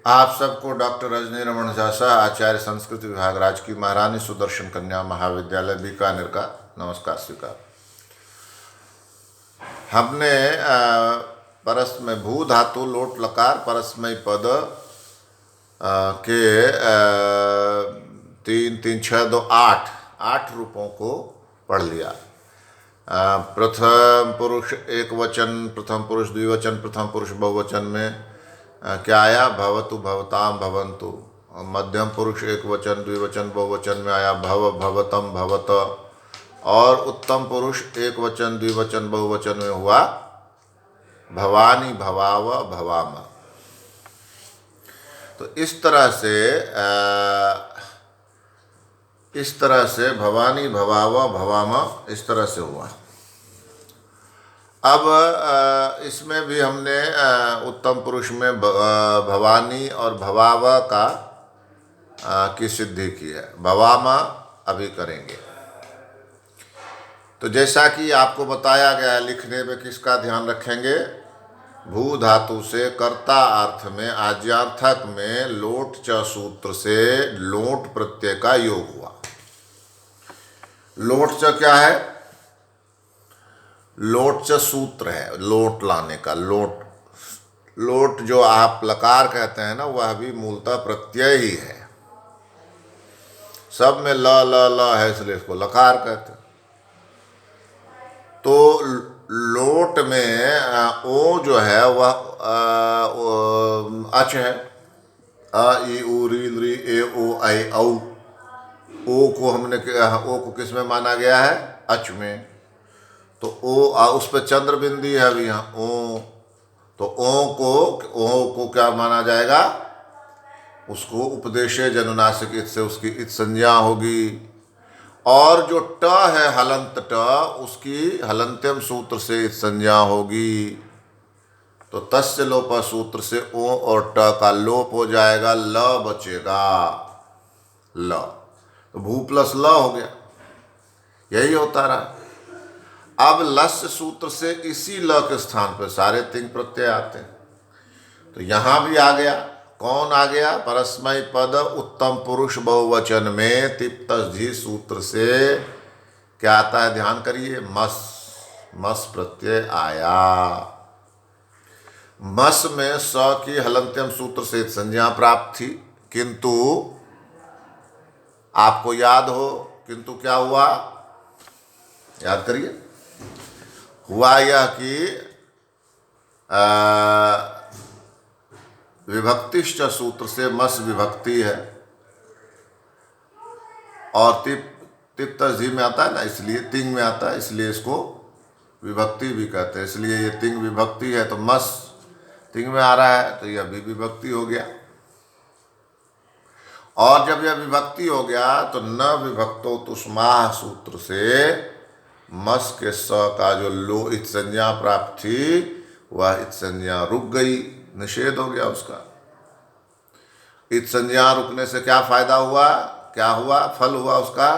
आप सबको डॉक्टर रजनी रमन झा शाह, आचार्य संस्कृत विभाग, राजकीय महारानी सुदर्शन कन्या महाविद्यालय बीकानेर का नमस्कार स्वीकार। हमने परस में भू धातु लोट लकार परस्मय पद के 3 3 6 2 8 रूपों को पढ़ लिया। प्रथम पुरुष एक वचन, प्रथम पुरुष द्विवचन, प्रथम पुरुष बहुवचन में क्या आया? भवतु भवताम भवन्तु। मध्यम पुरुष एक वचन द्विवचन बहुवचन में आया भव भवतम भवत। और उत्तम पुरुष एक वचन द्विवचन बहुवचन में हुआ भवानी भवाव भवाम। तो इस तरह से भवानी भवाव भवाम इस तरह से हुआ। अब इसमें भी हमने उत्तम पुरुष में भवानी और भवाव की सिद्धि की है। भवामा अभी करेंगे। तो जैसा कि आपको बताया गया है, लिखने में किसका ध्यान रखेंगे? भू धातु से कर्ता अर्थ में आज्यार्थक में लोट च सूत्र से लोट प्रत्यय का योग हुआ। लोट च क्या है? लोट च सूत्र है, लोट लाने का। लोट जो आप लकार कहते हैं ना, वह भी मूलतः प्रत्यय ही है। सब में ल ल ल है, इसलिए इसको लकार कहते हैं। तो लोट में ओ जो है वह अच है। अ ई उ री री ए ओ ऐ औ। ओ को किस में माना गया है? अच में। तो उस पर चंद्र बिंदी है अभी यहाँ ओ। तो ओ को क्या माना जाएगा? उसको उपदेशे जनुनासिक इत से उसकी इत संज्ञा होगी। और जो ट है हलंत ट, उसकी हलंत्यम सूत्र से इत संज्ञा होगी। तो तस्य लोप सूत्र से ओ और ट का लोप हो जाएगा, ल बचेगा ल। तो भू प्लस ल हो गया। यही होता रहा। अब लस्य सूत्र से इसी ल के स्थान पर सारे तिंग प्रत्यय आते हैं। तो यहां भी आ गया। कौन आ गया? परस्मय पद उत्तम पुरुष बहुवचन में तिप्तझी सूत्र से क्या आता है? ध्यान करिए, मस प्रत्यय आया। मस में स की हलंत्यम सूत्र से संज्ञा प्राप्त थी, किंतु आपको याद हो, किंतु क्या हुआ? याद करिए। हुआ यह कि विभक्तिश्च सूत्र से मस विभक्ति है और तिप्तझी में आता है ना, इसलिए तिंग में आता है, इसलिए इसको विभक्ति भी कहते हैं। इसलिए ये तिंग विभक्ति है, तो मस तिंग में आ रहा है, तो यह भी विभक्ति हो गया। और जब यह विभक्ति हो गया तो न विभक्तो तुष्माह सूत्र से मस के स का जो लो इत संज्ञा प्राप्त थी, वह इत संज्ञा रुक गई, निषेध हो गया उसका। इत संज्ञा रुकने से क्या फायदा हुआ? क्या हुआ? फल हुआ उसका।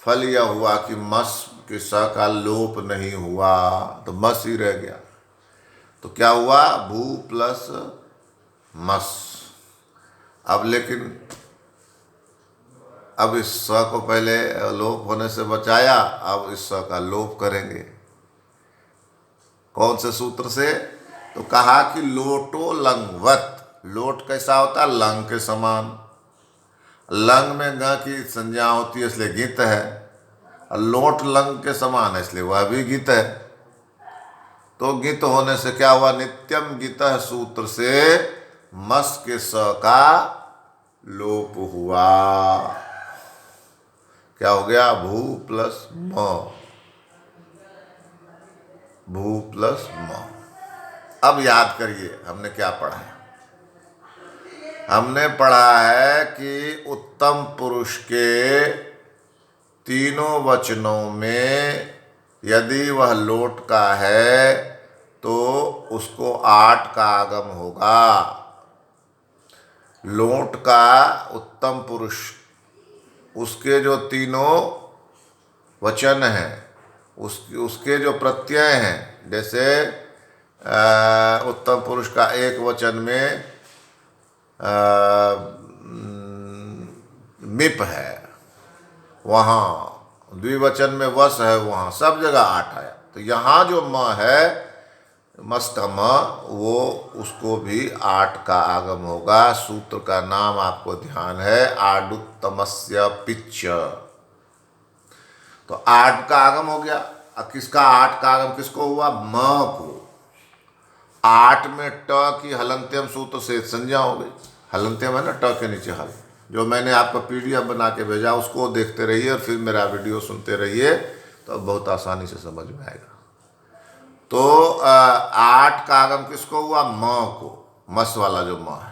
फल यह हुआ कि मस के स का लोप नहीं हुआ, तो मस ही रह गया। तो क्या हुआ? भू प्लस मस। अब लेकिन अब इस स को पहले लोप होने से बचाया, अब इस स का लोप करेंगे। कौन से सूत्र से? तो कहा कि लोटो लंगवत। लोट कैसा होता है? लंग के समान। लंग में ग की संज्ञा होती है, इसलिए गित है। और लोट लंग के समान है, इसलिए वह भी गित है। तो गित होने से क्या हुआ? नित्यम गितः सूत्र से मस के स का लोप हुआ। क्या हो गया? भू प्लस म। भू प्लस म। अब याद करिए हमने क्या पढ़ा है। हमने पढ़ा है कि उत्तम पुरुष के तीनों वचनों में यदि वह लोट का है तो उसको 8 का आगम होगा। लोट का उत्तम पुरुष, उसके जो तीनों वचन हैं, उसके जो प्रत्यय हैं, जैसे उत्तम पुरुष का एक वचन में मिप है, वहाँ द्विवचन में वस है, वहाँ सब जगह आठ आया। तो यहाँ जो म है मस्तम, वो उसको भी आठ का आगम होगा। सूत्र का नाम आपको ध्यान है आडुत्तमस्य पिच्च। तो आठ का आगम हो गया। अब किसका आठ का आगम किसको हुआ? म को। आठ में ट की हलंत्यम सूत्र से संज्ञा हो गई। हलंत्यम है ना, ट के नीचे हल। जो मैंने आपको पीडीएफ बना के भेजा उसको देखते रहिए और फिर मेरा वीडियो सुनते रहिए, तो बहुत आसानी से समझ में आएगा। तो आठ का आगम किसको हुआ? म को, मस वाला जो म है।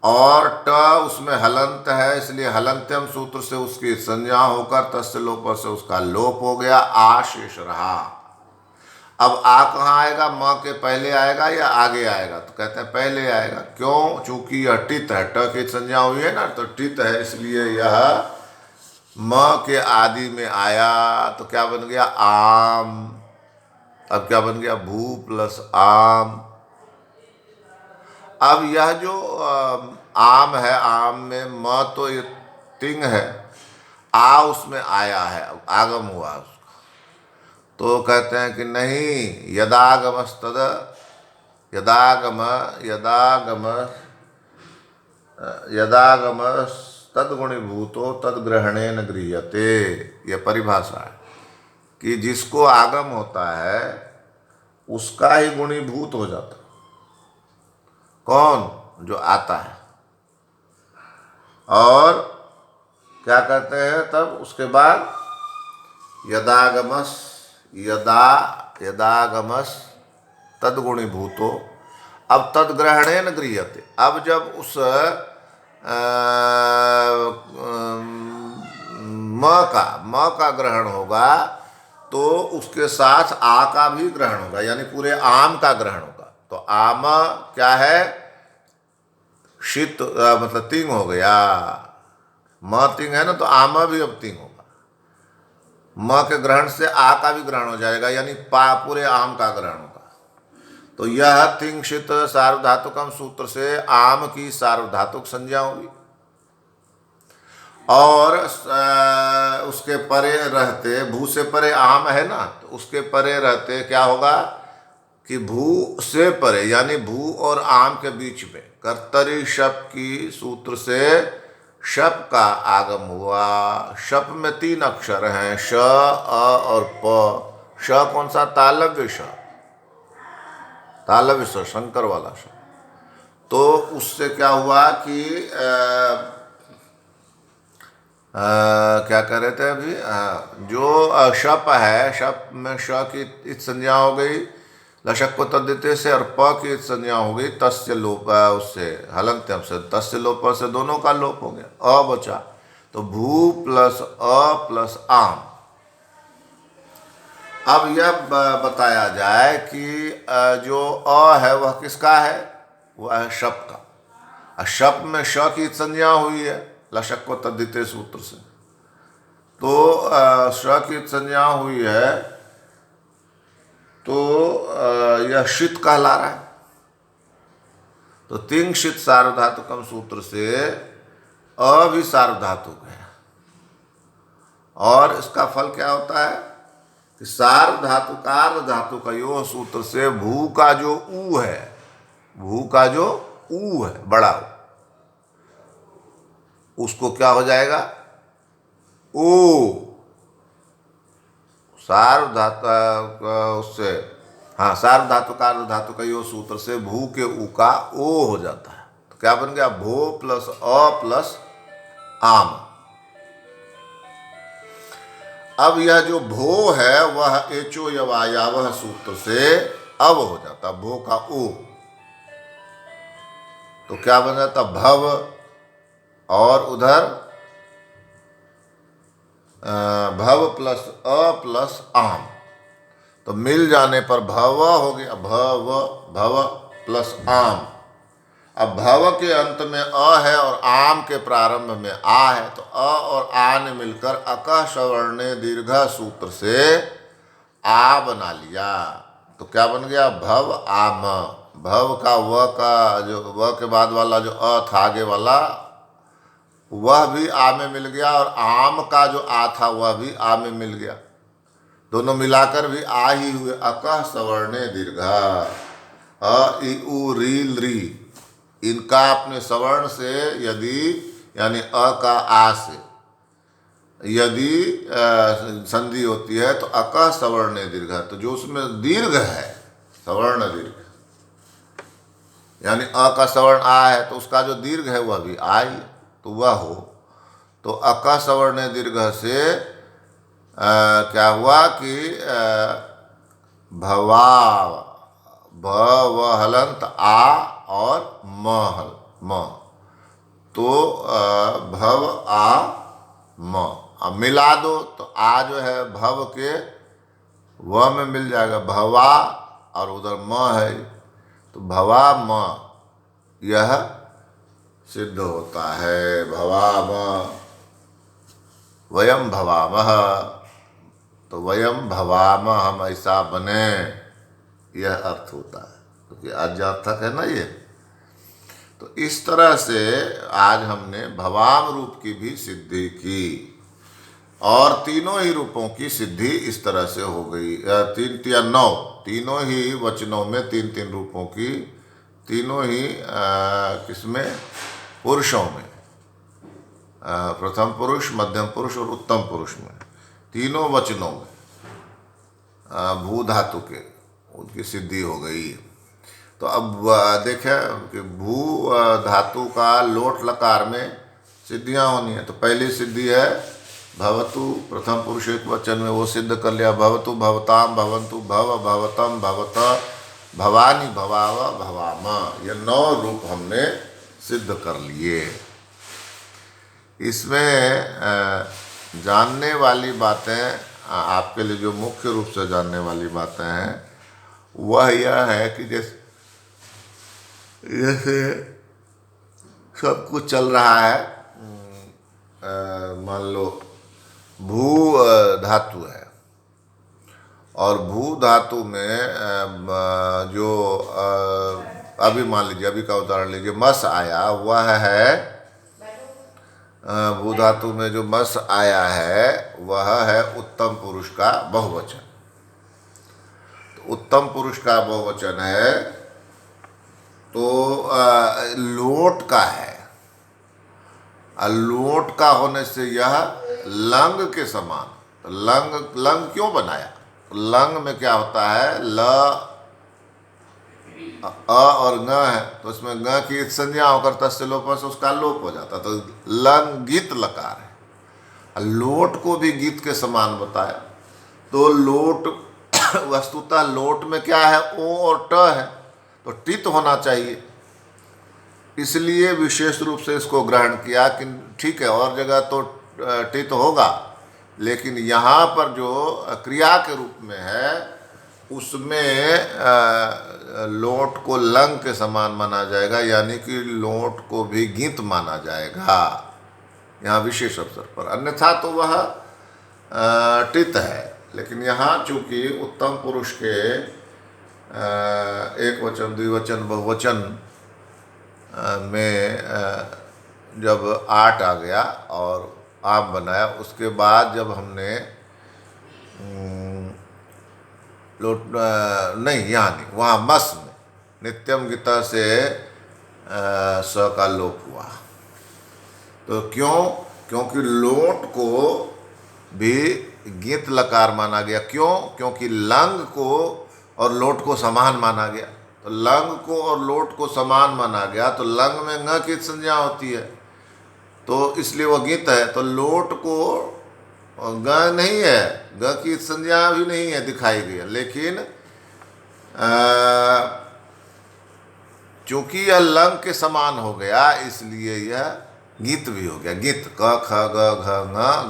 और ट उसमें हलंत है, इसलिए हलंत्यम सूत्र से उसकी संज्ञा होकर तस्य लोप से उसका लोप हो गया, आ शेष रहा। अब आ कहाँ आएगा? म के पहले आएगा या आगे आएगा? तो कहते हैं पहले आएगा। क्यों? चूंकि यह टित है, ट की संज्ञा हुई है ना, तो टित है, इसलिए यह म के आदि में आया। तो क्या बन गया? आम। अब क्या बन गया? भू प्लस आम। अब यह जो आम है, आम में म तो ये तिंग है, आ उसमें आया है, आगम हुआ उसका। तो कहते हैं कि नहीं, यदागमस्तद, यदागम यदागम यदागम तद्गुणीभूतो तद्ग्रहणेन गृह्यते। यह परिभाषा है कि जिसको आगम होता है उसका ही गुणीभूत हो जाता। कौन? जो आता है। और क्या कहते हैं तब उसके बाद? यदागमस, यदागमस तद्गुणीभूतो। अब तद्ग्रहणेन गृह्यते। अब जब उस म का ग्रहण होगा तो उसके साथ आ का भी ग्रहण होगा, यानी पूरे आम का ग्रहण होगा। तो आम क्या है? शीत, मतलब तिंग हो गया। म तिंग है ना, तो आम भी अब तिंग होगा। म के ग्रहण से आ का भी ग्रहण हो जाएगा, यानी पूरे आम का ग्रहण होगा। तो यह तिंगशित सार्वधातुकम सूत्र से आम की सार्वधातुक संज्ञा होगी। और उसके परे रहते, भू से परे आम है ना, तो उसके परे रहते क्या होगा कि भू से परे, यानी भू और आम के बीच में कर्तरी शप की सूत्र से शप का आगम हुआ। शप में तीन अक्षर हैं, श, अ और प। श कौन सा? तालव्य श, तालव्य श, शंकर वाला श। तो उससे क्या हुआ कि क्या कह रहे थे अभी? जो शप है, शप में श की इत संज्ञा हो गई लशक को तद्धिते से, और प की इत संज्ञा हो गई तस्य लोप, उससे हलंत्यम से, तस्य लोप से दोनों का लोप हो गया, अ बचा। तो भू प्लस अ प्लस आम। अब यह बताया जाए कि जो अ है वह किसका है? वह है शप का। शप में श की संज्ञा हुई है लशक को तद्धिते सूत्र से, तो श की संज्ञा हुई है, तो यह शीत कहला रहा है। तो तिंगशित सार्वधातुकम सूत्र से अ भी सार्वधातुक है। और इसका फल क्या होता है कि सार्वधातुकार धातु का यो सूत्र से भू का जो ऊ है, भू का जो ऊ है, बड़ा ऊ, उसको क्या हो जाएगा? ओ। सार्वधातु उससे, हाँ, सार्वधातुकार धातु का यो सूत्र से भू के ऊ का ओ हो जाता है। तो क्या बन गया? भो प्लस अ प्लस आम। अब यह जो भो है वह एचो यवायावह सूत्र से अब हो जाता, भो का ओ। तो क्या बन जाता? भव। और उधर भव प्लस अ प्लस आम, तो मिल जाने पर भव हो गया, भव, भव प्लस आम। अब भव के अंत में अ है और आम के प्रारंभ में आ है, तो अ और आ ने मिलकर अकः सवर्णे दीर्घ सूत्र से आ बना लिया। तो क्या बन गया? भव आम। भव का व का जो व के बाद वाला जो अ था आगे वाला, वह भी आ में मिल गया, और आम का जो आ था वह भी आ में मिल गया। दोनों मिलाकर भी आ ही हुए। अकः सवर्णे दीर्घा, अ इ उ री ली, इनका अपने सवर्ण से यदि, यानी अ का आ से यदि संधि होती है तो अकः सवर्णे दीर्घा, तो जो उसमें दीर्घ है, सवर्ण दीर्घ, यानी अ का सवर्ण आ है तो उसका जो दीर्घ है वह भी आ ही, तो वह हो। तो अकः सवर्ण दीर्घ से क्या हुआ कि भवा, भ हलंत आ और म हल म, तो भव आ म, अब मिला दो तो आ जो है भव के व में मिल जाएगा, भवा, और उधर म है तो भवा म, यह सिद्ध होता है। भवाम, वयम भवामः, तो वयम भवाम, हम ऐसा बने, यह अर्थ होता है, क्योंकि आज्ञार्थक है ना ये। तो इस तरह से आज हमने भवाम रूप की भी सिद्धि की, और तीनों ही रूपों की सिद्धि इस तरह से हो गई। तीन या नौ, तीनों ही वचनों में तीन तीन रूपों की, तीनों ही किसमें, पुरुषों में, प्रथम पुरुष, मध्यम पुरुष और उत्तम पुरुष में, तीनों वचनों में भू धातु के उनकी सिद्धि हो गई। तो अब देखें कि भू धातु का लोट लकार में सिद्धियां होनी है। तो पहली सिद्धि है भवतु, प्रथम पुरुष एक वचन में, वो सिद्ध कर लिया। भवतु, भवताम, भवन्तु, भव, भवतम, भवत, भवानी, भवाव, भवाम, ये 9 रूप हमने सिद्ध कर लिए। इसमें जानने वाली बातें, आपके लिए जो मुख्य रूप से जानने वाली बातें हैं वह यह है कि जैसे सब कुछ चल रहा है, मान लो भू धातु है, और भू धातु में जो अभी मान लीजिए, अभी का उदाहरण लीजिए, मस आया, वह है भू धातु में जो मस आया है वह है उत्तम पुरुष का बहुवचन। तो उत्तम पुरुष का बहुवचन है, तो लोट का है, लोट का होने से यह लंग के समान। तो लंग क्यों बनाया? तो लंग में क्या होता है, ल अ और ङ है, तो उसमें ङ की संज्ञा होकर तस्य लोप से उसका लोप हो जाता, तो लंग गीत लकार है। लोट को भी गीत के समान बताया। तो लोट वस्तुतः लोट में क्या है, ओ और ट है, तो टित होना चाहिए, इसलिए विशेष रूप से इसको ग्रहण किया कि ठीक है और जगह तो टित होगा, लेकिन यहाँ पर जो क्रिया के रूप में है उसमें लोट को लंग के समान माना जाएगा, यानी कि लोट को भी गीत माना जाएगा यहाँ विशेष अवसर पर, अन्यथा तो वह टित है। लेकिन यहाँ चूंकि उत्तम पुरुष के एक वचन, द्विवचन, बहुवचन में जब आट आ गया और आम बनाया, उसके बाद जब हमने लोट नहीं, यहाँ नहीं, वहाँ मस में नित्यम गीता से स का लोप हुआ। तो क्यों? क्योंकि लोट को भी गीत लकार माना गया। क्यों? क्योंकि लंग को और लोट को समान माना गया। तो लंग को और लोट को समान माना गया, तो लंग में ङ की संज्ञा होती है, तो इसलिए वह गीत है। तो लोट को ग नहीं है, ग की संज्ञा भी नहीं है, दिखाई गई है, लेकिन चूंकि यह लंग के समान हो गया इसलिए यह गीत भी हो गया। गीत, क ख ग घ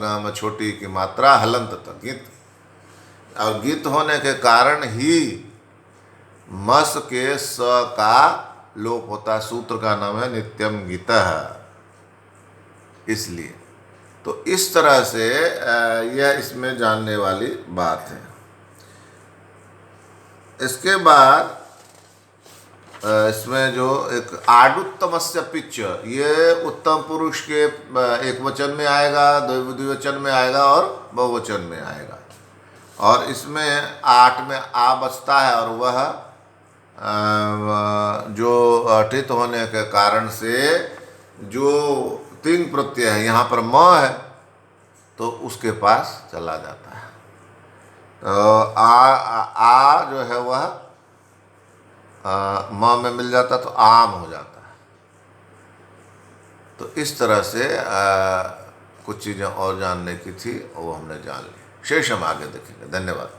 ङ में छोटी की मात्रा हलंत तक गीत, और गीत होने के कारण ही मस के स का लोप होता है। सूत्र का नाम है नित्यम गीतः, इसलिए। तो इस तरह से यह इसमें जानने वाली बात है। इसके बाद इसमें जो एक आडुत्तमस्य पिच, ये उत्तम पुरुष के एक वचन में आएगा, द्विवचन में आएगा और बहुवचन में आएगा। और इसमें 8 में आ बचता है, और वह जो ठित होने के कारण से जो 3 प्रत्यय है, यहाँ पर म है तो उसके पास चला जाता है। तो आ जो है वह म में मिल जाता तो आम हो जाता है। तो इस तरह से कुछ चीज़ें और जानने की थी, वो हमने जान ली। शेष हम आगे देखेंगे। धन्यवाद।